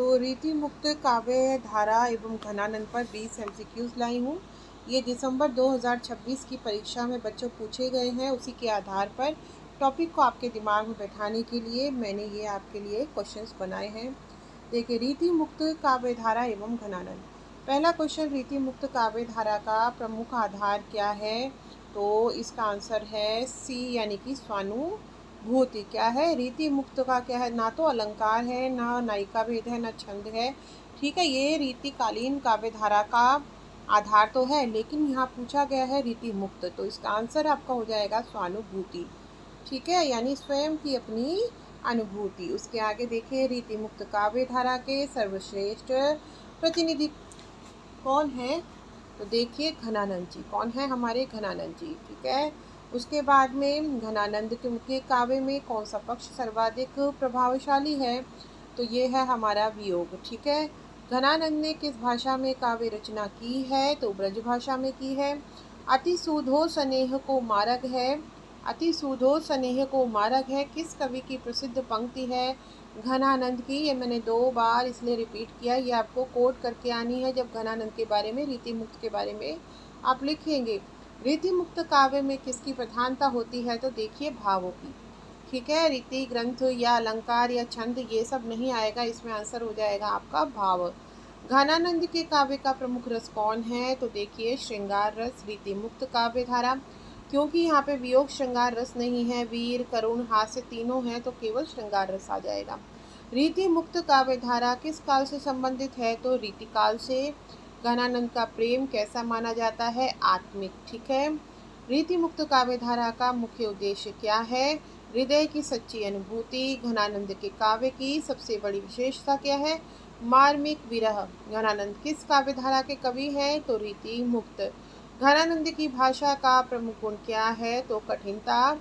तो रीति मुक्त काव्य धारा एवं घनानंद पर 20 MCQs लाई हूँ। ये दिसंबर 2026 की परीक्षा में बच्चों पूछे गए हैं। उसी के आधार पर टॉपिक को आपके दिमाग में बैठाने के लिए मैंने ये आपके लिए क्वेश्चंस बनाए हैं। देखिए, रीति मुक्त काव्य धारा एवं घनानंद। पहला क्वेश्चन, रीति मुक्त काव्य धारा का प्रमुख आधार क्या है? तो इसका आंसर है सी यानी कि स्वानुभूति। क्या है? रीति मुक्त का क्या है? ना तो अलंकार है, ना नायिका भेद है, ना छंद है। ठीक है, ये रीतिकालीन काव्य धारा का आधार तो है, लेकिन यहाँ पूछा गया है रीति मुक्त, तो इसका आंसर आपका हो जाएगा स्वानुभूति। ठीक है, यानी स्वयं की अपनी अनुभूति। उसके आगे देखिए, रीति मुक्त काव्य धारा के सर्वश्रेष्ठ प्रतिनिधि कौन है? तो देखिए, घनानंद जी। कौन है? हमारे घनानंद जी। ठीक है, उसके बाद में घनानंद के काव्य में कौन सा पक्ष सर्वाधिक प्रभावशाली है? तो ये है हमारा वियोग। ठीक है, घनानंद ने किस भाषा में काव्य रचना की है? तो ब्रज भाषा में की है। अति सूधो स्नेह को मारग है। अति सूधो स्नेह को मारग है किस कवि की प्रसिद्ध पंक्ति है? घनानंद की। ये मैंने 2 बार इसलिए रिपीट किया, ये आपको कोट करके आनी है जब घनानंद के बारे में, रीति मुक्त के बारे में आप लिखेंगे। रीति मुक्त काव्य में किसकी प्रधानता होती है? तो देखिए, भावों की। ठीक है, रीति ग्रंथ या अलंकार या छंद ये सब नहीं आएगा, इसमें आंसर हो जाएगा आपका भाव। घनानंद के काव्य का प्रमुख रस कौन है? तो देखिए, श्रृंगार रस। रीति मुक्त काव्य धारा, क्योंकि यहाँ पे वियोग श्रृंगार रस नहीं है, वीर करुण हास्य तीनों हैं, तो केवल श्रृंगार रस आ जाएगा। रीति मुक्त काव्य धारा किस काल से संबंधित है? तो रीति काल से। घनानंद का प्रेम कैसा माना जाता है? आत्मिक। ठीक है, रीति मुक्त काव्य धारा का मुख्य उद्देश्य क्या है? हृदय की सच्ची अनुभूति। घनानंद के काव्य की सबसे बड़ी विशेषता क्या है? मार्मिक विरह। घनानंद किस काव्य धारा के कवि हैं? तो रीति मुक्त। घनानंद की भाषा का प्रमुख गुण क्या है? तो कठिनता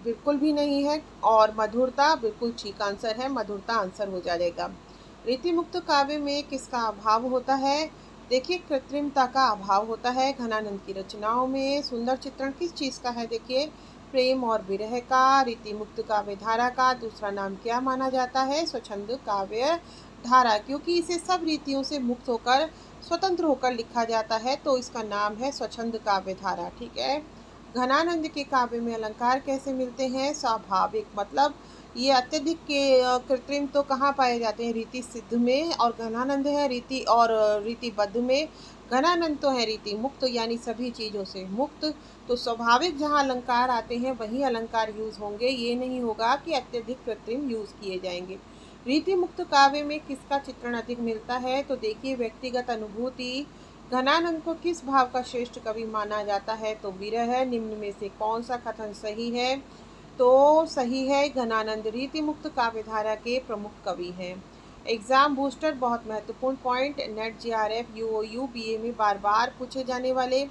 बिल्कुल भी नहीं है, और मधुरता बिल्कुल ठीक आंसर है, मधुरता आंसर हो जाएगा। रीति मुक्त काव्य में किसका अभाव होता है? देखिए, कृत्रिमता का अभाव होता है। घनानंद की रचनाओं में सुंदर चित्रण किस चीज़ का है? देखिए, प्रेम और विरह का। रीति मुक्त काव्य धारा का दूसरा नाम क्या माना जाता है? स्वच्छंद काव्य धारा, क्योंकि इसे सब रीतियों से मुक्त होकर, स्वतंत्र होकर लिखा जाता है, तो इसका नाम है स्वच्छंद काव्य धारा। ठीक है, घनानंद के काव्य में अलंकार कैसे मिलते हैं? स्वाभाविक। मतलब ये अत्यधिक के कृत्रिम तो कहाँ पाए जाते हैं? रीति सिद्ध में, और घनानंद है रीति और रीतिबद्ध में। घनानंद तो है रीति मुक्त, यानी सभी चीज़ों से मुक्त। तो स्वाभाविक जहाँ अलंकार आते हैं वही अलंकार यूज़ होंगे, ये नहीं होगा कि अत्यधिक कृत्रिम यूज़ किए जाएंगे। रीति मुक्त काव्य में किसका चित्रण अधिक मिलता है? तो देखिए, व्यक्तिगत अनुभूति। घनानंद को किस भाव का श्रेष्ठ कवि माना जाता है? तो विरह। निम्न में से कौन सा कथन सही है? तो सही है, घनानंद रीति मुक्त काव्य धारा के प्रमुख कवि हैं। एग्जाम बूस्टर, बहुत महत्वपूर्ण point, net JRF UOU BA में बार बार पूछे जाने वाले।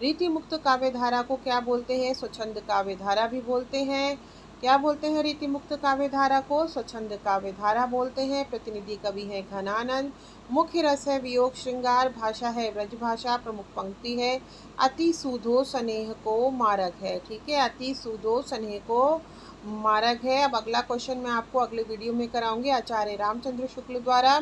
रीति मुक्त काव्य धारा को क्या बोलते हैं? स्वच्छंद काव्य धारा भी बोलते हैं। क्या बोलते हैं रीति मुक्त काव्य धारा को? स्वच्छंद काव्य धारा बोलते हैं। प्रतिनिधि कवि है घनानंद। मुख्य रस है वियोग श्रृंगार। भाषा है ब्रज भाषा। प्रमुख पंक्ति है अति सूधो स्नेह को मारग है। ठीक है, अति सूधो स्नेह को मारग है। अब अगला क्वेश्चन मैं आपको अगले वीडियो में कराऊंगी आचार्य रामचंद्र शुक्ल द्वारा।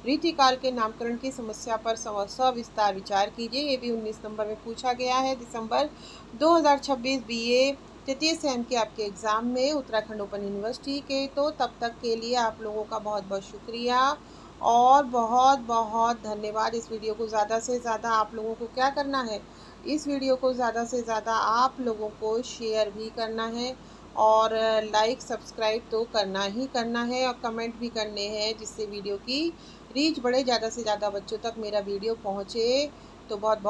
रीतिकाल के नामकरण की समस्या पर सविस्तार विचार कीजिए। ये भी 19 नंबर में पूछा गया है, दिसंबर 2026 BA तृतीय सेम के आपके एग्ज़ाम में, उत्तराखंड ओपन यूनिवर्सिटी के। तो तब तक के लिए आप लोगों का बहुत बहुत शुक्रिया और बहुत बहुत धन्यवाद। इस वीडियो को ज़्यादा से ज़्यादा आप लोगों को क्या करना है? इस वीडियो को ज़्यादा से ज़्यादा आप लोगों को शेयर भी करना है, और लाइक सब्सक्राइब तो करना ही करना है, और कमेंट भी करने हैं, जिससे वीडियो की रीच बढ़े, ज़्यादा से ज़्यादा बच्चों तक मेरा वीडियो पहुँचे। तो बहुत बहुत